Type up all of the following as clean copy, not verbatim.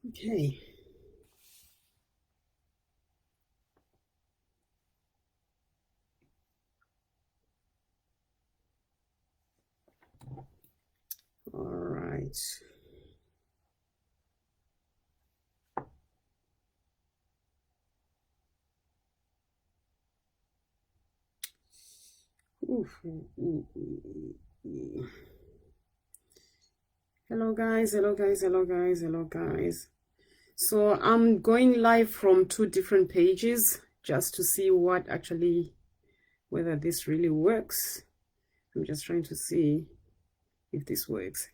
Okay. All right. Oof. Hello guys, hello guys, hello guys, hello guys. So I'm going live from two different pages just to see whether this really works. I'm just trying to see if this works.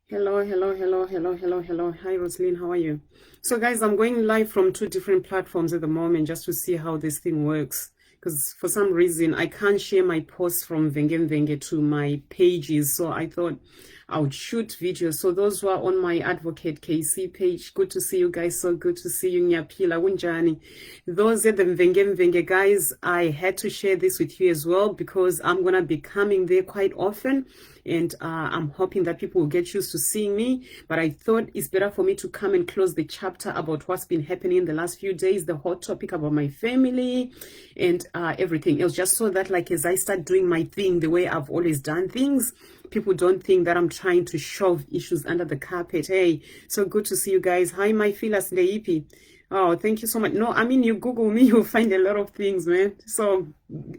Hello, hello, hello, hello, hello, hello. Hi, Roslyn, how are you? So guys, I'm going live from two different platforms at the moment just to see how this thing works. Because for some reason, I can't share my posts from Mvenge Mvenge to my pages. So I thought I would shoot videos. So those who are on my Advocate KC page, good to see you guys. So good to see you, Nyapila, Unjani. Those are the Mvenge Mvenge guys. I had to share this with you as well because I'm going to be coming there quite often. And I'm hoping that people will get used to seeing me. But I thought it's better for me to come and close the chapter about what's been happening in the last few days, the hot topic about my family and everything else, just so that like as I start doing my thing the way I've always done things, people don't think that I'm trying to shove issues under the carpet. Hey, so good to see you guys. Hi, my feelers, Leipi. Oh, thank you so much. No, I mean, you Google me, you'll find a lot of things, man. So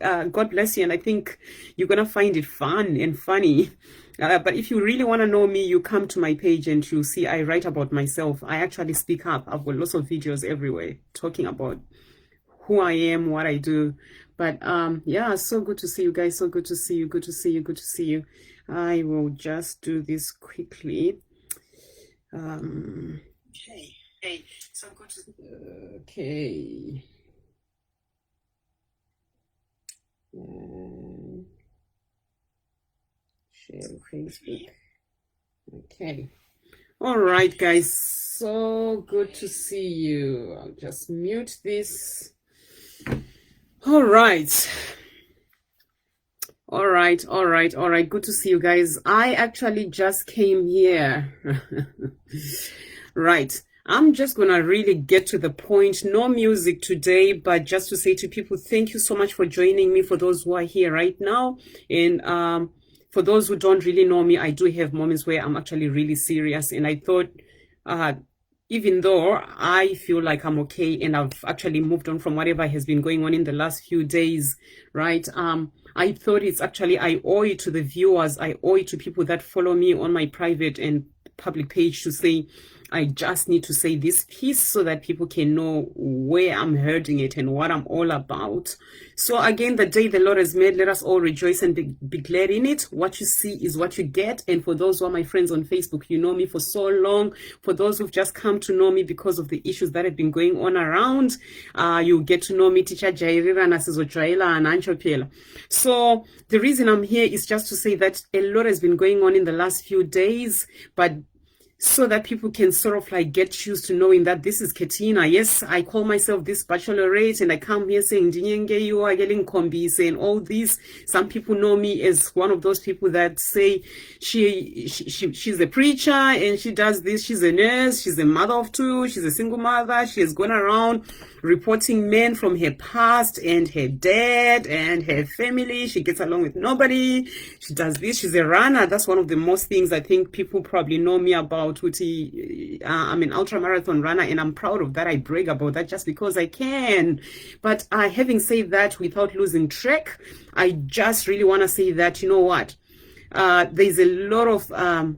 God bless you. And I think you're going to find it fun and funny. But if you really want to know me, you come to my page and you'll see I write about myself. I actually speak up. I've got lots of videos everywhere talking about who I am, what I do. But yeah, so good to see you guys. So good to see you. Good to see you. Good to see you. I will just do this quickly. Okay. Hey, so good to okay. Share Facebook. Okay. All right, guys. So good to see you. I'll just mute this. All right. All right, all right, all right. Good to see you guys. I actually just came here. Right. I'm just going to really get to the point. No music today, but just to say to people, thank you so much for joining me, for those who are here right now. And for those who don't really know me, I do have moments where I'm actually really serious. And I thought, even though I feel like I'm okay and I've actually moved on from whatever has been going on in the last few days, right? I thought it's actually, I owe it to the viewers, I owe it to people that follow me on my private and public page to say, I just need to say this piece so that people can know where I'm heading it and what I'm all about. So again, the day the Lord has made, let us all rejoice and be glad in it. What you see is what you get. And for those who are my friends on Facebook, you know me for so long. For those who've just come to know me because of the issues that have been going on around, you get to know me, Teacher Jairira Nasizotraila and Anchopiela. So the reason I'm here is just to say that a lot has been going on in the last few days, but so that people can sort of like get used to knowing that this is Ketina. Yes, I call myself this Bachelorette and I come here saying Dinyenge, you are getting combis and all these. Some people know me as one of those people that say she's a preacher and she does this. She's a nurse, she's a mother of two, she's a single mother. She has gone around reporting men from her past and her dad and her family. She gets along with nobody. She does this. She's a runner. That's one of the most things I think people probably know me about. I'm an ultra marathon runner and I'm proud of that. I brag about that just because I can. But having said that, without losing track, I just really want to say that, you know what? There's a lot of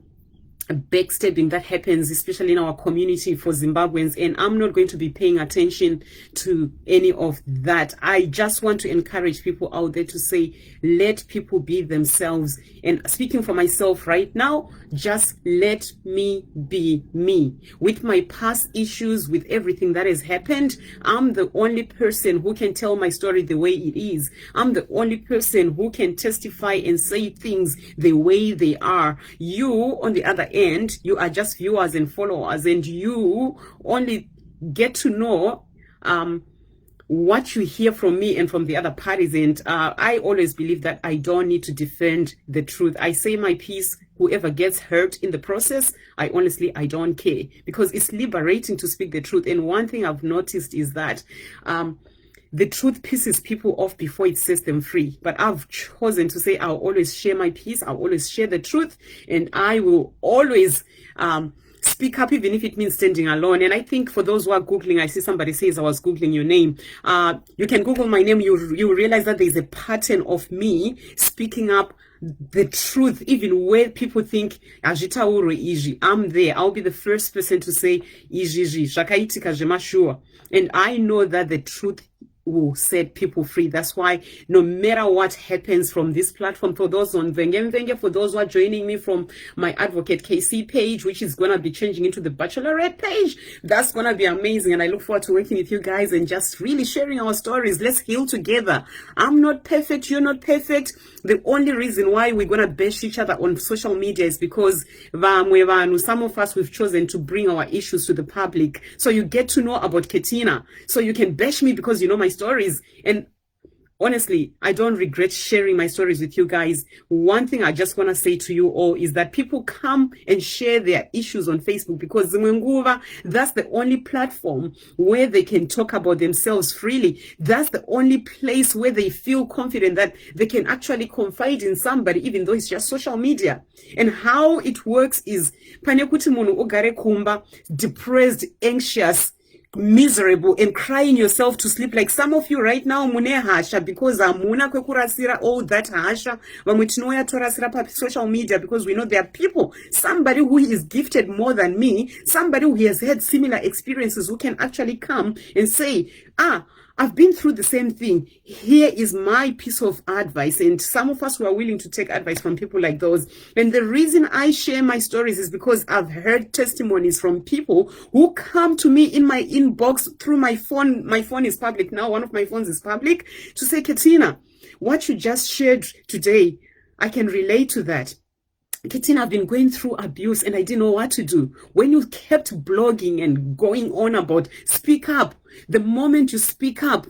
backstabbing that happens, especially in our community for Zimbabweans, and I'm not going to be paying attention to any of that. I just want to encourage people out there to say, let people be themselves. And speaking for myself right now, just let me be me. With my past issues, with everything that has happened, I'm the only person who can tell my story the way it is. I'm the only person who can testify and say things the way they are. You, on the other end, you are just viewers and followers, and you only get to know what you hear from me and from the other parties. And I always believe that I don't need to defend the truth. I say my piece. Whoever gets hurt in the process, I don't care, because it's liberating to speak the truth. And one thing I've noticed is that the truth pisses people off before it sets them free. But I've chosen to say I'll always share my piece. I'll always share the truth. And I will always speak up, even if it means standing alone. And I think for those who are Googling, I see somebody says I was Googling your name. You can Google my name. You realize that there's a pattern of me speaking up the truth, even where people think Ajitauro Iji. I'm there. I'll be the first person to say Iji, Shakaitika Jemashure. And I know that the truth will set people free. That's why no matter what happens from this platform, for those on Mvenge Mvenge, for those who are joining me from my Advocate KC page, which is going to be changing into the Bachelorette page, that's going to be amazing. And I look forward to working with you guys and just really sharing our stories. Let's heal together. I'm not perfect. You're not perfect. The only reason why we're going to bash each other on social media is because some of us, we've chosen to bring our issues to the public. So you get to know about Ketina. So you can bash me because you know my stories. And honestly, I don't regret sharing my stories with you guys. One thing I just want to say to you all is that people come and share their issues on Facebook, because that's the only platform where they can talk about themselves freely. That's the only place where they feel confident that they can actually confide in somebody, even though it's just social media. And how it works is, panekuti munhu ogare kumba, depressed, anxious, miserable, and crying yourself to sleep. Like some of you right now, mune hasha because amuna kwekurasira all that hasha. Vamwe tinoya torasira pa social media because we know there are people, somebody who is gifted more than me, somebody who has had similar experiences, who can actually come and say, I've been through the same thing. Here is my piece of advice. And some of us who are willing to take advice from people like those. And the reason I share my stories is because I've heard testimonies from people who come to me in my inbox through my phone. My phone is public now. One of my phones is public, to say, Ketina, what you just shared today, I can relate to that. Ketina, I've been going through abuse and I didn't know what to do. When you kept blogging and going on about speak up, the moment you speak up,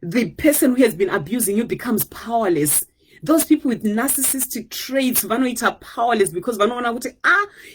the person who has been abusing you becomes powerless. Those people with narcissistic traits, vanoita powerless because vanoona kuti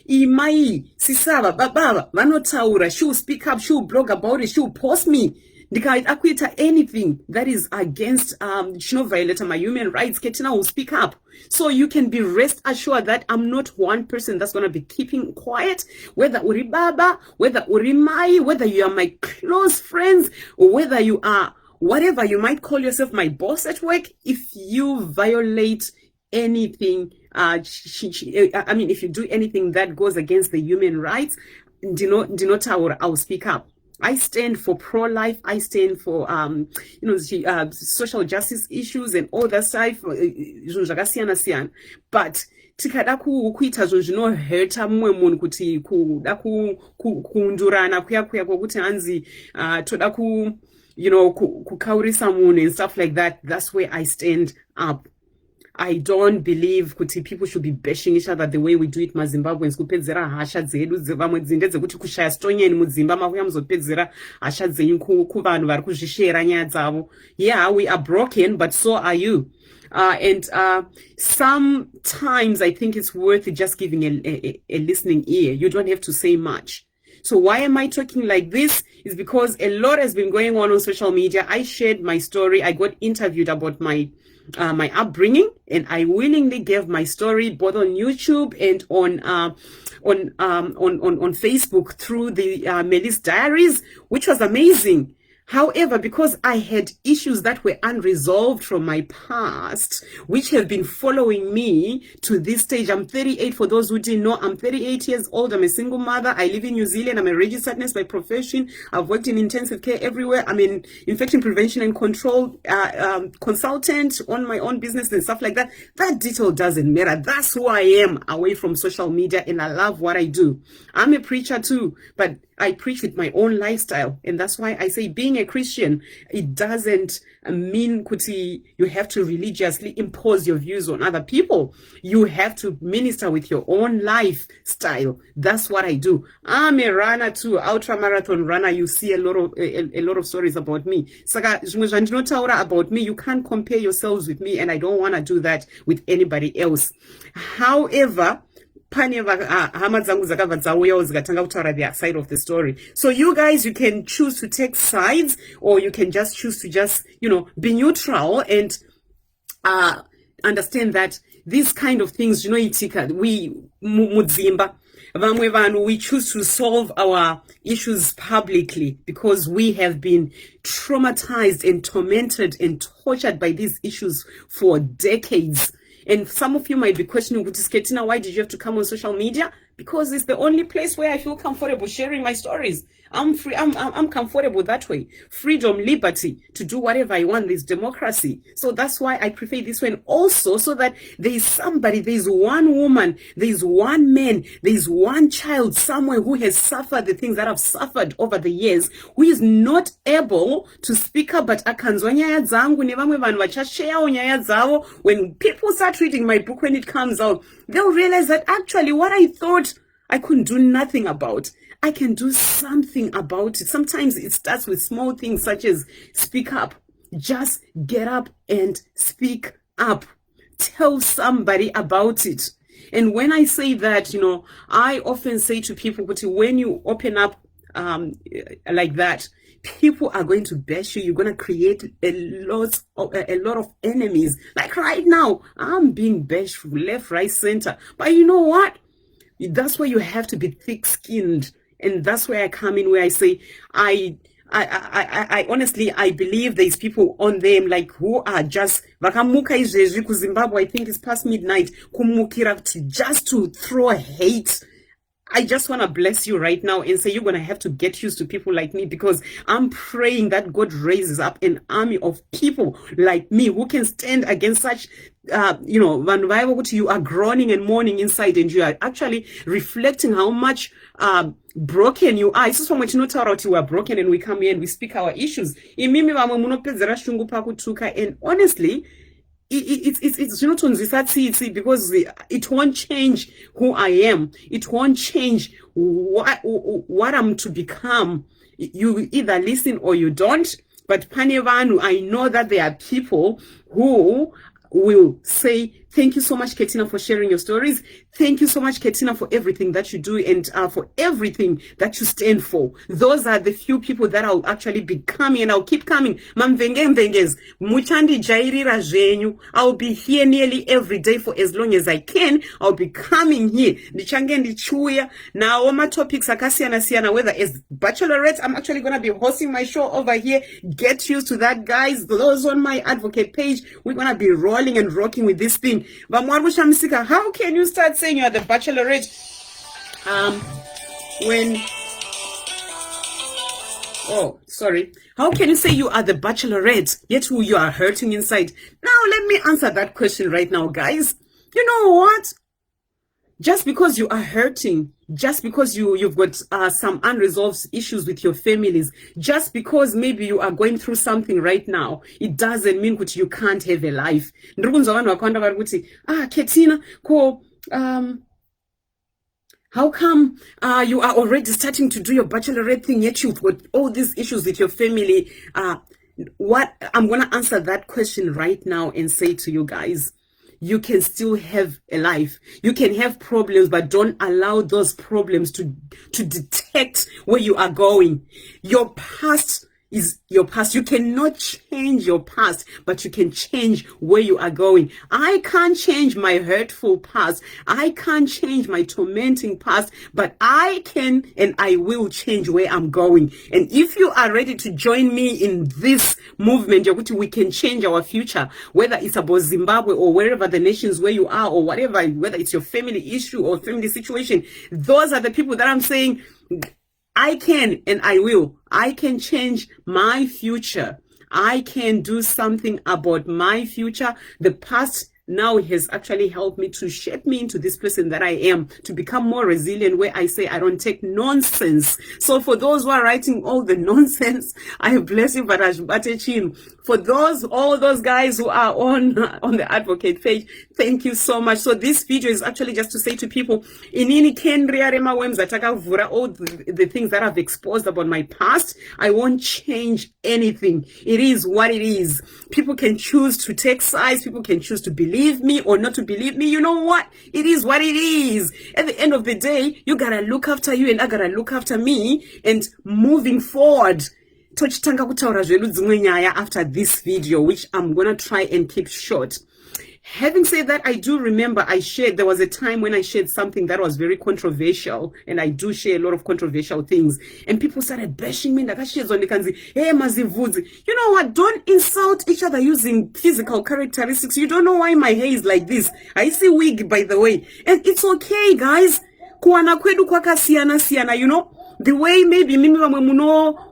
imai sisava baba vanotaura, she'll speak up, she'll blog about it, she'll post me. Ndikaita anything that is against violate my human rights, Ketina will speak up. So you can be rest assured that I'm not one person that's going to be keeping quiet, whether uri baba, whether uri mai, whether you are my close friends, or whether you are whatever you might call yourself, my boss at work. If you violate anything, if you do anything that goes against the human rights, I'll speak up. I stand for pro-life. I stand for, social justice issues and all that stuff. But tikada kuita zvinoheta mumwe munhu kuti kuda kuundurana kuya kwokuti hanzi toda kukaurisa munhu and stuff like that. That's where I stand up. I don't believe kuti people should be bashing each other the way we do it maZimbabweans, kupedzera hasha dzedu dzevamwe dzinde dzekuti kushaya stonyeni mudzimba makuya muzopedzera hasha dzenyu kuvanhu vari kuzvishera nyaya dzavo. Yeah, we are broken, but so are you. Sometimes I think it's worth it just giving a listening ear. You don't have to say much. So why am I talking like this? Is because a lot has been going on social media. I shared my story. I got interviewed about my upbringing, and I willingly gave my story both on YouTube and on Facebook through the Melis Diaries, which was amazing. However, because I had issues that were unresolved from my past, which have been following me to this stage. I'm 38. For those who didn't know, I'm 38 years old. I'm a single mother. I live in New Zealand. I'm a registered nurse by profession. I've worked in intensive care everywhere. I'm an infection prevention and control consultant on my own business and stuff like that. That detail doesn't matter. That's who I am away from social media, and I love what I do. I'm a preacher too, but I preach with my own lifestyle. And that's why I say being a Christian, it doesn't mean kuti you have to religiously impose your views on other people. You have to minister with your own lifestyle. That's what I do. I'm a runner too, ultra marathon runner. You see a lot of stories about me. Saka zvandinotaura about me, you can't compare yourselves with me, and I don't want to do that with anybody else. However, pane hama dzangu dzakabva dzauyawo dzikatanga kutaura their side of the story. So you guys, you can choose to take sides, or you can just choose to just, be neutral and understand that these kind of things, itika, we mudzimba vamwe vanhu, we choose to solve our issues publicly because we have been traumatized and tormented and tortured by these issues for decades. And some of you might be questioning, Ketina, why did you have to come on social media? Because it's the only place where I feel comfortable sharing my stories. I'm free. I'm comfortable that way. Freedom, liberty to do whatever I want. There's democracy. So that's why I prefer this one also, so that there's somebody, there's one woman, there's one man, there's one child somewhere who has suffered the things that I've suffered over the years, who is not able to speak up, but akanzwa nyaya dzangu nevamwe vanhu vachasharewo nyaya dzavo. When people start reading my book, when it comes out, they'll realize that actually what I thought I couldn't do nothing about, I can do something about it. Sometimes it starts with small things such as speak up. Just get up and speak up. Tell somebody about it. And when I say that, I often say to people, when you open up like that, people are going to bash you. You're going to create a lot of enemies. Like right now, I'm being bashed left, right, center. But you know what? That's where you have to be thick-skinned. And that's where I come in, where I say, I honestly, I believe there's people on them like who are just vakamuka izvezvi kuZimbabwe. I think it's past midnight. Kumukira just to throw hate. I just want to bless you right now and say you're going to have to get used to people like me, because I'm praying that God raises up an army of people like me who can stand against such, you are groaning and mourning inside, and you are actually reflecting how much broken you are. It's just from which you are broken, and we come here and we speak our issues. And honestly, it's not on this because it won't change who I am. It won't change what I'm to become. You either listen or you don't. But Panevanu, I know that there are people who will say, thank you so much, Ketina, for sharing your stories. Thank you so much, Ketina, for everything that you do and for everything that you stand for. Those are the few people that I'll actually be coming, and I'll keep coming. Mvenge Mvenges, muchandi jairira zvenyu. I'll be here nearly every day for as long as I can. I'll be coming here. Ndichange ndichuya. Now, my topics akasiyana, whether as Bachelorette, I'm actually going to be hosting my show over here. Get used to that, guys. Those on my advocate page, we're going to be rolling and rocking with this thing. How can you start saying you are the Bachelorette how can you say you are the Bachelorette yet who you are hurting inside? Now let me answer that question right now, guys. You know what? Just because you are hurting, just because you've got some unresolved issues with your families, just because maybe you are going through something right now, it doesn't mean that you can't have a life. Ketina, how come you are already starting to do your Bachelorette thing, yet you've got all these issues with your family? What I'm going to answer that question right now and say to you guys, you can still have a life. You can have problems, but don't allow those problems to detect where you are going. Your past is your past. You cannot change your past, but you can change where you are going. I can't change my hurtful past. I can't change my tormenting past, but I can and I will change where I'm going. And if you are ready to join me in this movement, we can change our future, whether it's about Zimbabwe or wherever the nations where you are or whatever, whether it's your family issue or family situation. Those are the people that I'm saying, I can and I will. I can change my future. I can do something about my future. The past now has actually helped me to shape me into this person that I am, to become more resilient, where I say I don't take nonsense. So for those who are writing all the nonsense, I bless you, Batechin. For all those guys who are on the advocate page, thank you so much. So this video is actually just to say to people, inini kendria rema wemza takavura, all the things that I've exposed about my past, I won't change anything. It is what it is. People can choose to take sides, people can choose to believe me or not to believe me. You know what? It is what it is. At the end of the day, you gotta look after you and I gotta look after me, and moving forward, tochitanga kutaura zvedu dzimwe nyaya after this video, which I'm gonna try and keep short. Having said that, I do remember there was a time when I shared something that was very controversial, and I do share a lot of controversial things, and people started bashing me. Hey, mazivudzi. You know what? Don't insult each other using physical characteristics. You don't know why my hair is like this. I see wig, by the way. And it's okay, guys. Kuwana kwedu kwakasiyana, you know? The way maybe mimi vamwe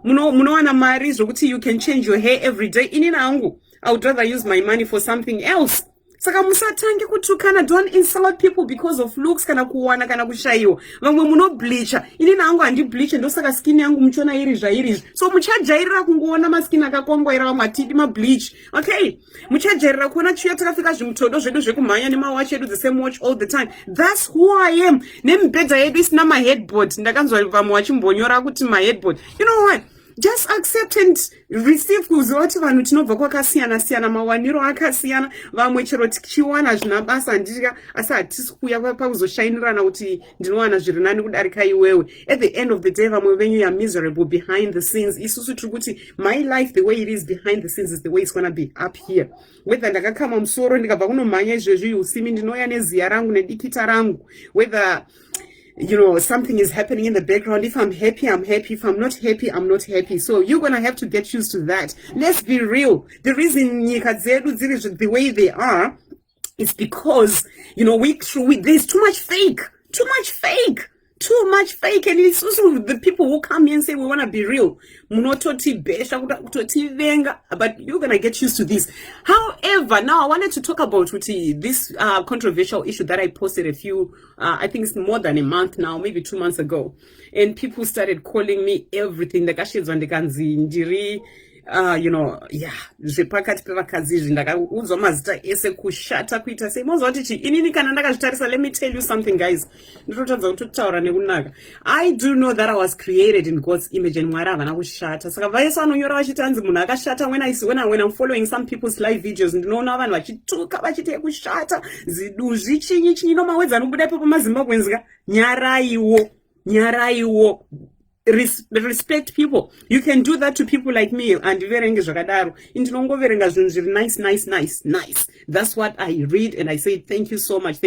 munowana mari zvokuti you can change your hair every day. Inini angu, I would rather use my money for something else. Saka musatange kutukana. Don't insult people because of looks kana kuwana kana kushaiwa. Vamwe muno bleacha. Inini angu handi bleach ndo saka skin yangu mchona iri. So muchajairira kungoona maskin akakongwaira vamwe atidi ma bleach. Okay? Muchajairira kuona chuya takafika zvimutodo zvedu zvekumhanya nemawachi edu the same watch all the time. That's who I am. Nembedha yedu isina ma headboard. Ndakanzwa vamwe vachimbonyora kuti ma headboard. You know what? Just accept and receive kuziva kuti vanhu tinobva kwakasiyana mawaniro akasiyana. Vamwe chero tichiwana zvinabasa ndika asi hatisi kuuya pakuzoshainirana kuti ndinowana zviri nani kudarika iwewe. At the end of the day, vamwe venyu are miserable behind the scenes. Isusu tiri kuti my life, the way it is behind the scenes, is the way it's gonna be up here. Whether ndakakama musoro ndikabva kunomhanya izvezvi, you see me ndinouya neziya rangu nedikita rangu. Whether you know, something is happening in the background. If I'm happy, I'm happy. If I'm not happy, I'm not happy. So you're going to have to get used to that. Let's be real. The reason the way they are is because, you know, there's too much fake. And it's also the people who come here and say we want to be real, but you're gonna get used to this. However, now I wanted to talk about this controversial issue that I posted I think it's more than a month now, maybe 2 months ago, and people started calling me everything. You know, yeah, zvepakati pevakadzi izvi ndakaudzwa mazita ese kushata kuita sei. Mozva kuti inini kana ndakazvitarisa, let me tell you something, guys. Ndototadza kutaura nekunaka. I do know that I was created in God's image and Mwari havana kushata. Saka vaisa vanonyora vachiti hanzi munhu akashata. When I'm following some people's live videos, ndinoona vanhu vachituka vachiti kushata zviduzvi chinyi no mawedzi anobuda ipo pamazimbabwenzika. Nyaraiwo. Respect people. You can do that to people like me. And nice. That's what I read, and I say thank you so much.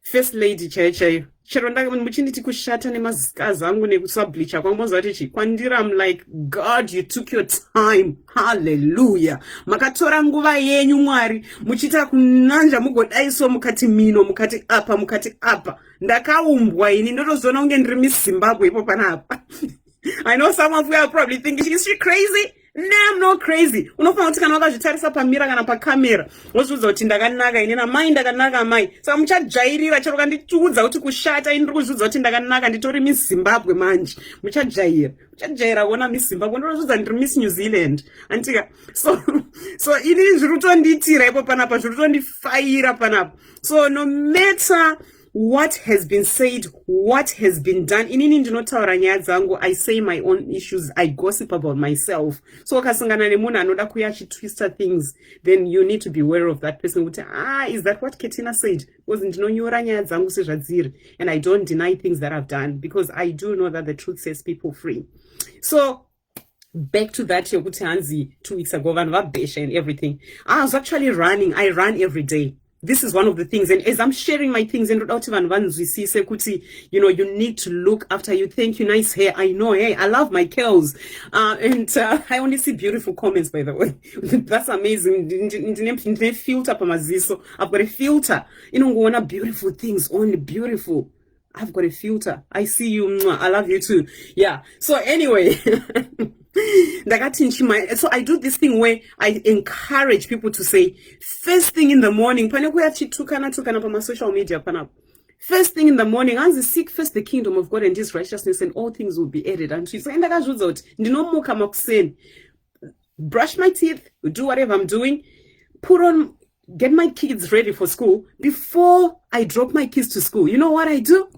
First lady chaichayo. Chero muchinditi kushata nemazikazi angu nekusableacha kwamboza tichi kwandira. I'm like, God, you took your time. Hallelujah. Makatora nguva yenyu Mwari muchita kunanja mugodaiso mukati mino mukati apa. Ndakaumbwa ini ndotozona unge ndiri Miss Zimbabwe ipo panapa. I know some of you are probably thinking, is she crazy? No, I'm not crazy. Unofana kuti kana wakazvitarisa pamira kana pakamera wozvidza kuti ndakanaka ini namai ndakanaka mai. Saka muchajairira chero kandichiudza kuti kushata ini ndiri kuzvidza kuti ndakanaka nditori Miss Zimbabwe manje. Muchajaira kuona Miss Zimbabwe ndorozvidza ndiri Miss New Zealand. Antika. So ini zviri kutondiitira ipo panapa, zviri kutondifaira panapa. So no matter what has been said, what has been done, inini ndinotaura nyaya dzangu, I say my own issues, I gossip about myself. So wakasangana nemunhu anoda kuya achitwista things, then you need to be aware of that person. Is that what Ketina said? Because ndinonyora nyaya dzangu sezvadziri, and I don't deny things that I've done, because I do know that the truth sets people free. So back to that yokuti hanzi 2 weeks ago vanhu vabhesha and everything. I was actually running. I run every day. This is one of the things, and as I'm sharing my things, and you know, you need to look after you. Thank you, nice hair. I know, hey, I love my curls, and I only see beautiful comments, by the way. That's amazing. Filter. I've got a filter. You know, wanna beautiful things, only beautiful. I've got a filter. I see you. I love you too. Yeah. So anyway. So I do this thing where I encourage people to say, first thing in the morning, social media, first thing in the morning, as seek first the kingdom of God and his righteousness, and all things will be added unto you. So brush my teeth, do whatever I'm doing, get my kids ready for school. Before I drop my kids to school, you know what I do?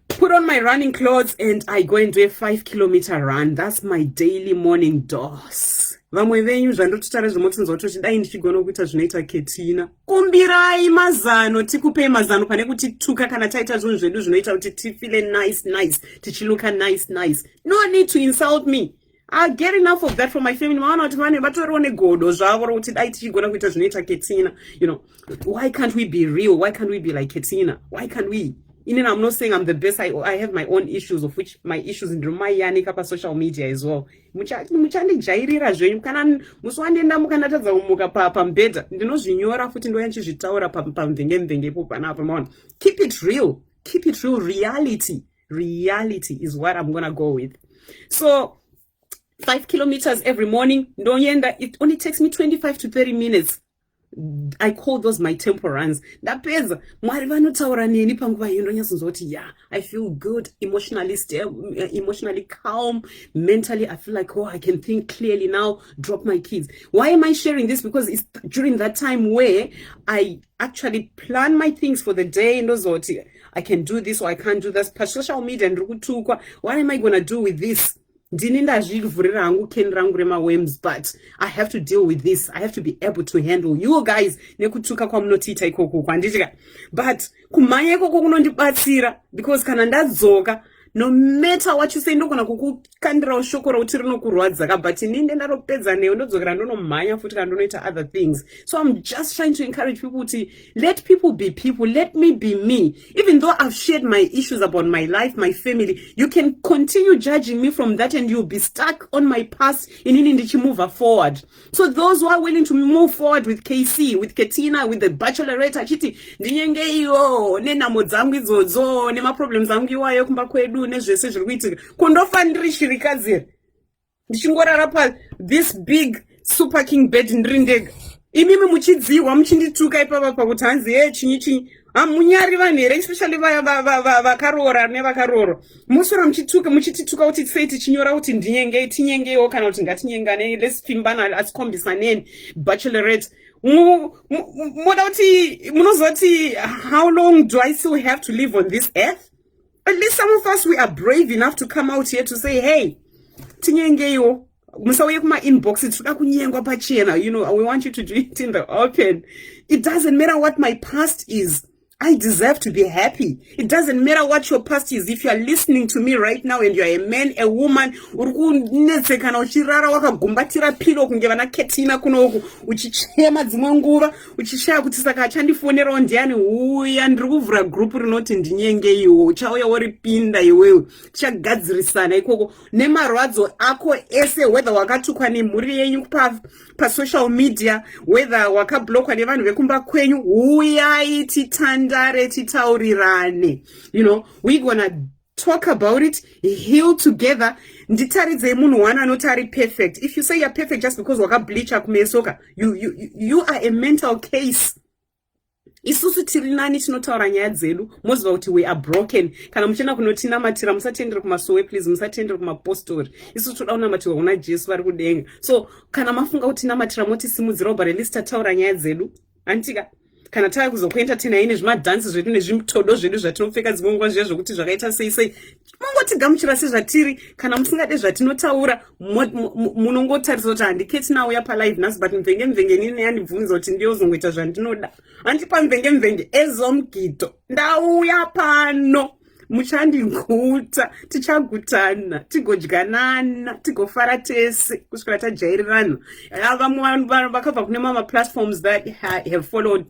Put on my running clothes and I go and do a 5-kilometer run. That's my daily morning dose. Vamwe venyu zvandotutara zvimotinzwa kuti dai ndichigona kuita zvinoita Ketina. Kumbirai mazano, tikupei mazano pane kuti tuka kana taita zvinhu zvedu zvinoita kuti tifile nice, tichiluka nice. No need to insult me. I get enough of that from my family. You know, why can't we be real? Why can't we be like Ketina? Why can't we? I'm not saying I'm the best. I have my own issues, of which my issues in my yanika social media as well. Muchandi jairira zvenyu kana muswandenda mukanatadza umuka pambedha ndinozvinyora futi ndoyanchizvitaura pamvenge mvenge ipo panapa maona. Keep it real. Reality is what I'm gonna go with. So 5 kilometers every morning. It only takes me 25 to 30 minutes. I call those my tempo runs. I feel good, emotionally stable, emotionally calm, mentally I feel like, oh, I can think clearly now, drop my kids. Why am I sharing this? Because it's during that time where I actually plan my things for the day and those I can do this or I can't do this. Per social media and what am I gonna do with this? But I have to deal with this. I have to be able to handle you guys. But because no matter what you say, no gonna kukandira ushokora utiri no kurwadza but ninde ndaropedza neyo ndodzokera ndonomhanya futi kandonoita other things. So I'm just trying to encourage people to let people be people, let me be me. Even though I've shared my issues about my life, my family, you can continue judging me from that and you'll be stuck on my past in to move forward. So those who are willing to move forward with KC, with Ketina, with the Bachelorette, achiti ndinyengeyo nenamo dzangu idzodzo nema problems angu iwayo kumba kwedu nezvese zviri kuitika kundofa ndiri shirikadzi ndichingorara pa this big super king bed ndiri ndega imimi muchidziwa muchindituka ipapa pakuti hanzi chinyi munyari vanhu here especially vaya vakaroora nevakaroora musoro muchitituka kuti sei tichinyora kuti tinyengewo kana kuti ngatinyengane let's fimbana asikombisaneni Bachelorette moda kuti munozoti how long do I still have to live on this earth? At least some of us, we are brave enough to come out here to say, hey, tinyengeyo, musauye kuma inbox, you know, we want you to do it in the open. It doesn't matter what my past is. I deserve to be happy. It doesn't matter what your past is. If you are listening to me right now and you are a man, a woman, wakagumbatira pilo kungevana Ketina kunoku, uchichema dzimwe nguva, uchishaya kuti saka achandifonera ndiani uya ndiri kuvhura group rinoti ndinyengeyo iwo, uchauya woripinda iwewe, tichagadzirisana ikoko nemarwadzo ako ese, whether wakatukwa nemhuri yenyu pa social media, whether wakablokwa nevanhu vekumba kwenyu, uyai titandare titaurirane. You know, we're gonna talk about it, heal together. Nditaridze munhu one anotari perfect. If you say you're perfect just because wakableacha kumesoka, you are a mental case. Isusu tirinani tinotaura nyaya dzedu moziva kuti we are broken. Kana muchenda kunotinamatira musatendere kumasowe please, musatendere kumapostori. Isusu toda kunamatirwa kuna Jesu vari kudenga. So kana mafunga kutinamatira motisimudzira but at least tataura nyaya dzedu. Antika kana tava kuzokuenda tena ine zvimadhansi zvedu nezvimitodo zvedu zvatinopfeka dzimwe nguva zviya zvokuti zvakaita sei mongotigamuchira sezvatiri. Kana musingade zvatinotaura munongotarisa kuti handiketi nauya palive nhasi but mvenge mvenge nini yandibvunza kuti ndiyozongoita zvandinoda. Handipa mvenge mvenge Ezomgido ndauya pano, muchandiguta, tichagutana, tigodyanana, tigofara tese kusvikira tajairirana. Vamwe vanhu vakabva kune mamwe platforms that have followed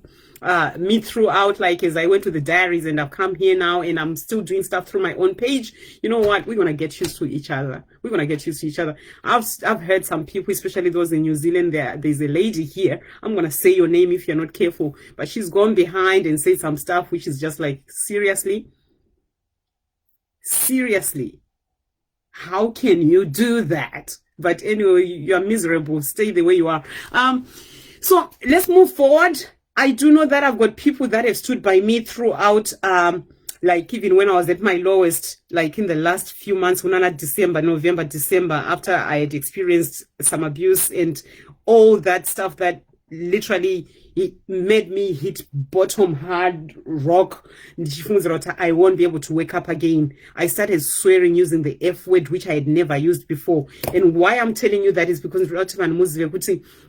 me throughout, like as I went to the diaries and I've come here now and I'm still doing stuff through my own page. You know what? We're gonna get used to each other. I've heard some people, especially those in New Zealand, there's a lady here. I'm gonna say your name if you're not careful, but she's gone behind and said some stuff which is just like, seriously. how can you do that? But anyway, you are miserable. Stay the way you are. So let's move forward. I do know that I've got people that have stood by me throughout, like even when I was at my lowest, like in the last few months, November, December, after I had experienced some abuse and all that stuff that literally it made me hit bottom hard rock. I won't be able to wake up again. I started swearing using the F word, which I had never used before. And why I'm telling you that is because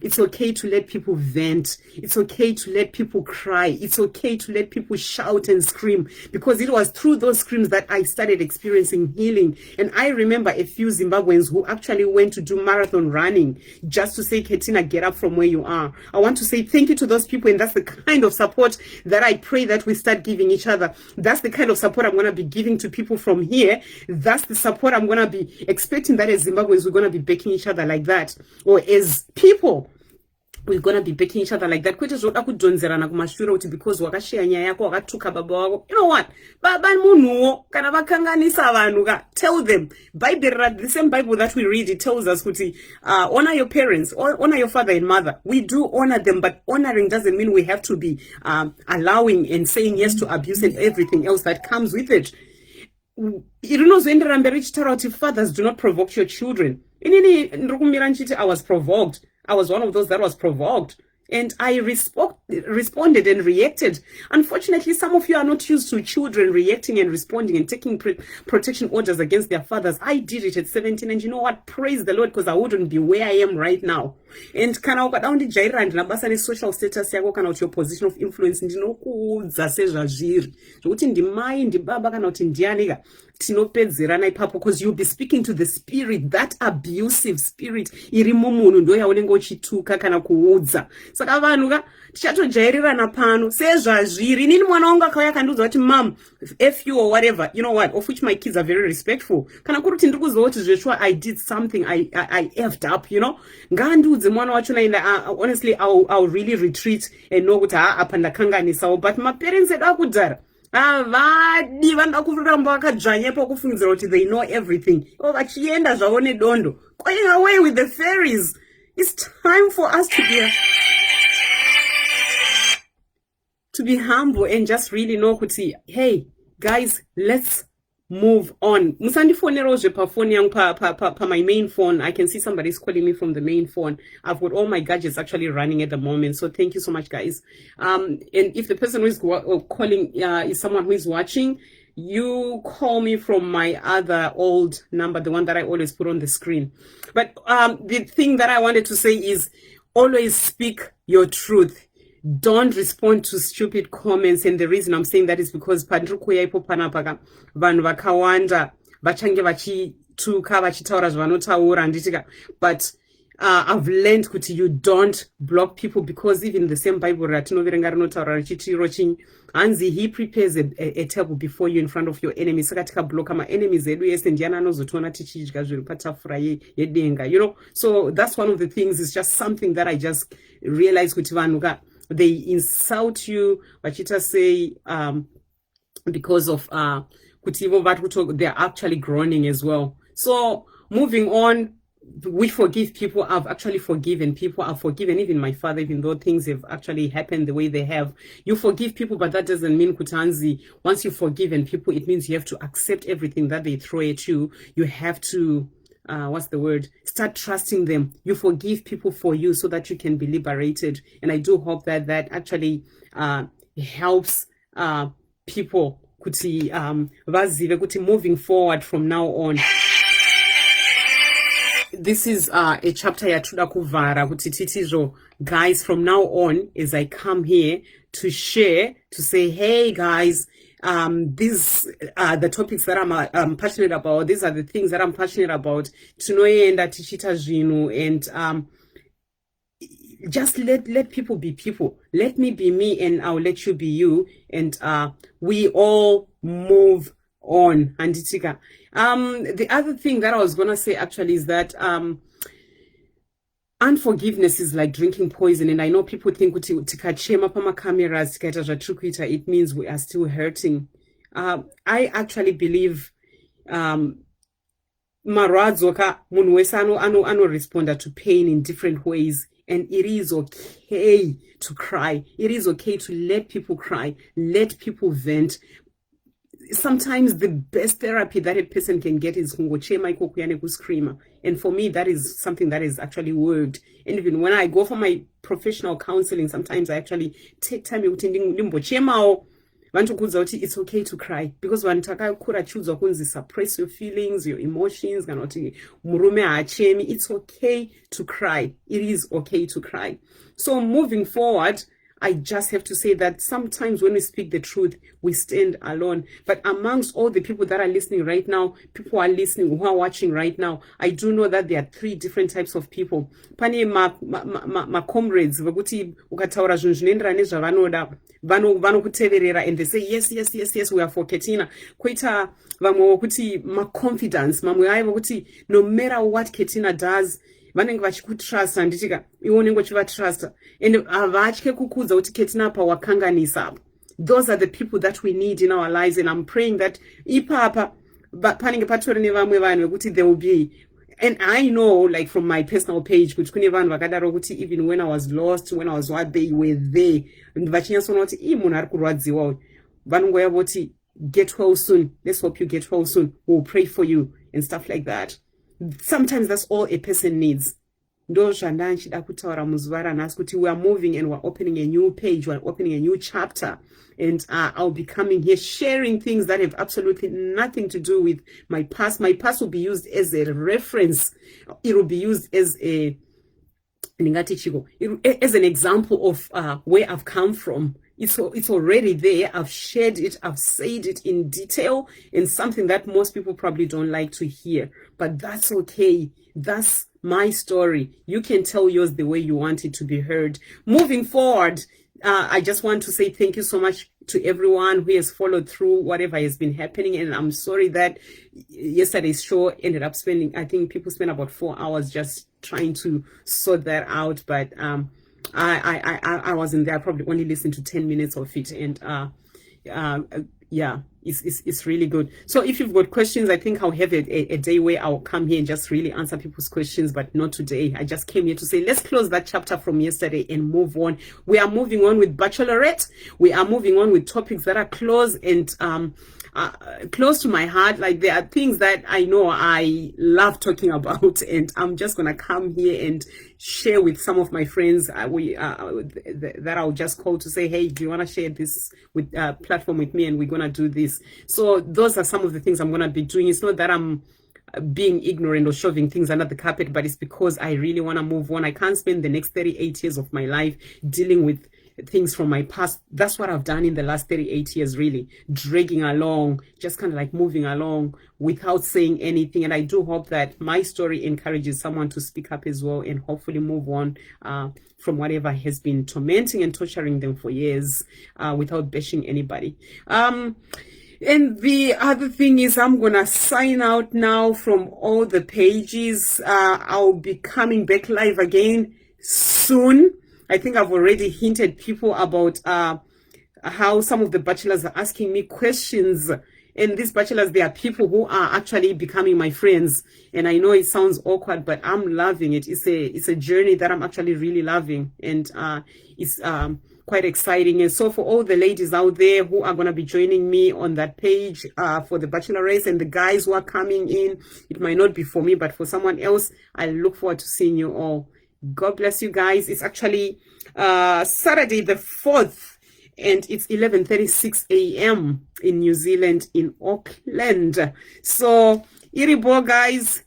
it's okay to let people vent. It's okay to let people cry. It's okay to let people shout and scream, because it was through those screams that I started experiencing healing. And I remember a few Zimbabweans who actually went to do marathon running just to say, Ketina, get up from where you are. I want to say thank you to those people, and that's the kind of support that I pray that we start giving each other. That's the kind of support I'm going to be giving to people from here. That's the support I'm going to be expecting, that as Zimbabweans we're going to be backing each other like that, or as people we're gonna be backing each other like that. Because wakashare nyaya yako wakatuka baba wako, you know what, baba munhu kana vakanganisa vanhu ka, tell them. Bible, the same Bible that we read, it tells us kuti honor your parents, honor your father and mother. We do honor them, but honoring doesn't mean we have to be allowing and saying yes to abuse and everything else that comes with it. Fathers, do not provoke your children. I was provoked. I was one of those that was provoked. And I responded and reacted. Unfortunately, some of you are not used to children reacting and responding and taking protection orders against their fathers. I did it at 17, and you know what? Praise the Lord, because I wouldn't be where I am right now. And kana ukadaundi jaira and nabasa ni social status yako kana uti your position of influence ndinokuudza sezvazviri zvokuti ndimai ndibaba kana kuti ndianika tinopedzerana ipapo, because you'll be speaking to the spirit, that abusive spirit iri mumunhu ndo yaunenge uchituka kana kuudza. Saka vanhu ka tichatojairirana pano sezvazviri. Inini mwana wangu akauya akandiudza kuti mom, f you or whatever, you know what, of which my kids are very respectful. Kana kuri kuti ndiri kuziva kuti zvechwa I did something, I effed up, you know, ngandiudze mwana wachona, and honestly I'll really retreat and know kuti apa ndakanganisawo. But my parents edu akudhara avadi vanoda kuramba vakadzvanyepo kufungidzira kuti they know everything, vachienda zvavo nedondo, going away with the fairies. It's time for us to be humble and just really know kuti, hey guys, let's move on. Musandifonero zve pa phone yangu pa my main phone. I can see somebody's calling me from the main phone. I've got all my gadgets actually running at the moment, so thank you so much, guys. And if the person who is calling is someone who is watching, you call me from my other old number, the one that I always put on the screen. But the thing that I wanted to say is always speak your truth. Don't respond to stupid comments. And the reason I'm saying that is because pandrukuya ipo panapaka vanhu vakawanda vachange vachituka vachitaura zvavanotaura nditika. But I've learned kuti you don't block people, because even the same Bible ratinoverenga rinotaura richitiro chinyi hanzi he prepares a table before you in front of your enemies. Saka tikabloka maenemies edu ese ndiana anozotiona tichidya zviri patafura yedenga, you know. So that's one of the things. It's just something that I just realized kuti vanhu ka, they insult you, vachita say because of they're actually groaning as well. So moving on, we forgive people. I've actually forgiven people. I've forgiven even my father, even though things have actually happened the way they have. You forgive people, but that doesn't mean kutanzi. Once you've forgiven people, it means you have to accept everything that they throw at you. You have to what's the word? Start trusting them. You forgive people for you so that you can be liberated. And I do hope that that actually helps people kuti vazive kuti moving forward from now on. This is a chapter yatuda kuvhara kuti titizvo, guys, from now on, as I come here to share, to say, hey guys, these are the topics that I'm passionate about. These are the things that I'm passionate about. Tinoenda tichita zvinhu, and just let people be people. Let me be me, and I'll let you be you, and we all move on. Anditika. The other thing that I was gonna say actually is that unforgiveness is like drinking poison, and I know people think tikachema pama cameras tikaita zvatirikuita it means we are still hurting. I actually believe marwadzo ka munhu wese anoresponda to pain in different ways, and it is okay to cry. It is okay to let people cry, let people vent. Sometimes the best therapy that a person can get is kungochema ikokuyane kuscreamer, and for me that is something that has actually worked. And even when I go for my professional counseling, sometimes I actually take time yekuti ndimbochemawo vanotokudza kuti it's okay to cry, because vanhu takakura chiudzwa kunzi suppress your feelings, your emotions, kana kuti murume haachemi. It's okay to cry. It is okay to cry. So moving forward, I just have to say that sometimes when we speak the truth, we stand alone. But amongst all the people that are listening right now, people who are listening, who are watching right now, I do know that there are 3 different types of people. Pane ma comrades, vakuti ukataura zvinhu zvinoenderana nezvavanoda, vanokuteverera, and they say yes, yes, yes, yes, we are for Ketina. Koita vamwe vokuti ma confidence, mamwe aya vokuti no matter what Ketina does, vanenge vachikutrust, handitika iwo unenge uchivatrust, and havatye kukudza kuti Ketina apa wakanganisa. Those are the people that we need in our lives, and I'm praying that ipapa panenge patori nevamwe vanhu vekuti there will be. And I know, like from my personal page, kuti kune vanhu vakadaro kuti even when I was lost, when I was what, they were there, and vachinyatsona kuti munhu ari kurwadziwa, vanongoya voti get well soon, let's hope you get well soon, we'll pray for you and stuff like that. Sometimes that's all a person needs. Ndo zvanda nchida kutaura muzuva ranhasi kuti we are moving and we're opening a new page, we're opening a new chapter, and I'll be coming here sharing things that have absolutely nothing to do with my past. My past will be used as a reference. It will be used as as an example of where I've come from. It's already there. I've shared it. I've said it in detail, and something that most people probably don't like to hear. But that's okay. That's my story. You can tell yours the way you want it to be heard. Moving forward, I just want to say thank you so much to everyone who has followed through whatever has been happening. And I'm sorry that yesterday's show ended up spending, I think people spent about 4 hours just trying to sort that out. But I wasn't there. I probably only listened to 10 minutes of it. And yeah, it's really good. So if you've got questions, I think I'll have a day where I'll come here and just really answer people's questions, but not today. I just came here to say, let's close that chapter from yesterday and move on. We are moving on with Bachelorette. We are moving on with topics that are close and close to my heart. Like there are things that I know I love talking about, and I'm just gonna come here and share with some of my friends that I'll just call to say, hey, do you want to share this with platform with me, and we're gonna do this. So those are some of the things I'm gonna be doing. It's not that I'm being ignorant or shoving things under the carpet, but it's because I really want to move on. I can't spend the next 38 years of my life dealing with things from my past. That's what I've done in the last 38 years, really dragging along, just kind of like moving along without saying anything. And I do hope that my story encourages someone to speak up as well, and hopefully move on from whatever has been tormenting and torturing them for years without bashing anybody. And the other thing is, I'm gonna sign out now from all the pages. I'll be coming back live again soon. I think I've already hinted people about how some of the bachelors are asking me questions. And these bachelors, they are people who are actually becoming my friends. And I know it sounds awkward, but I'm loving it. It's a journey that I'm actually really loving. And it's quite exciting. And so for all the ladies out there who are going to be joining me on that page for the Bachelor race, and the guys who are coming in, it might not be for me, but for someone else, I look forward to seeing you all. God bless you guys. It's actually Saturday the 4th, and it's 11:36 a.m. in New Zealand, in Auckland. So iribo guys.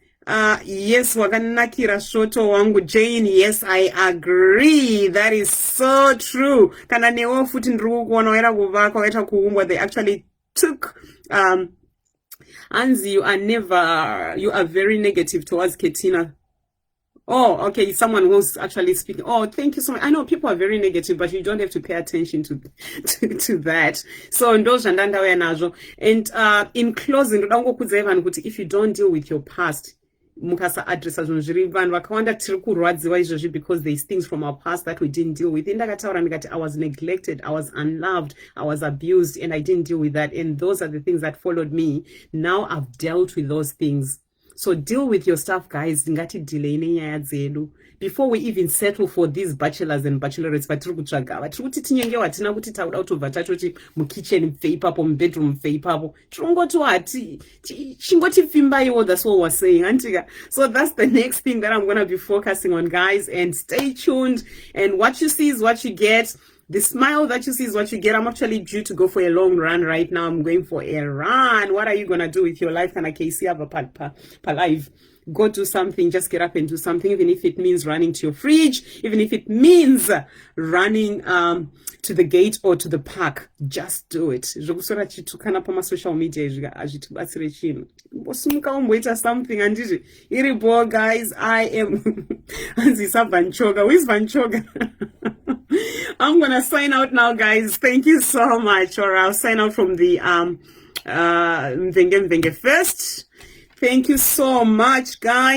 Yes, wakanakira shoto wangu Jane. Yes, I agree. That is so true. Kana newo futi ndiri kuona waita kuvakwa waita kuumbwa. They actually took Anzi, you are very negative towards Ketina. Oh, okay. Someone who's actually speaking. Oh, thank you so much. I know people are very negative, but you don't have to pay attention to that. So, and in closing, if you don't deal with your past, mukasa address zvinhu zviri vanhu vakawanda tiri kurwadziwa izvozvi because there's things from our past that we didn't deal with. Indakataura ndikati I was neglected, I was unloved, I was abused, and I didn't deal with that. And those are the things that followed me. Now I've dealt with those things. So deal with your stuff, guys. Ngati delay nenyaya dzedu. Before we even settle for these bachelors and bachelorettes, vatiri kutsvaga vatiri kuti tinyengewo hatina kuti tauda kutobva tatoti mukitchen mubve ipapo, mubedroom mubve ipapo, tirongoti hati chingotifimbayiwo. That's what we're saying, antika. So that's the next thing that I'm going to be focusing on, guys, and stay tuned. And what you see is what you get. The smile that you see is what you get. I'm actually due to go for a long run right now. I'm going for a run. What are you going to do with your life? Can I see have a live? Go do something. Just get up and do something, even if it means running to your fridge, even if it means running to the gate or to the park. Just do it. Social media something and irribo, guys. I am Vanchoga. Where's Vanchoga? I'm gonna sign out now, guys. Thank you so much. Or I'll sign out from the Mvenge Mvenge first. Thank you so much, guys.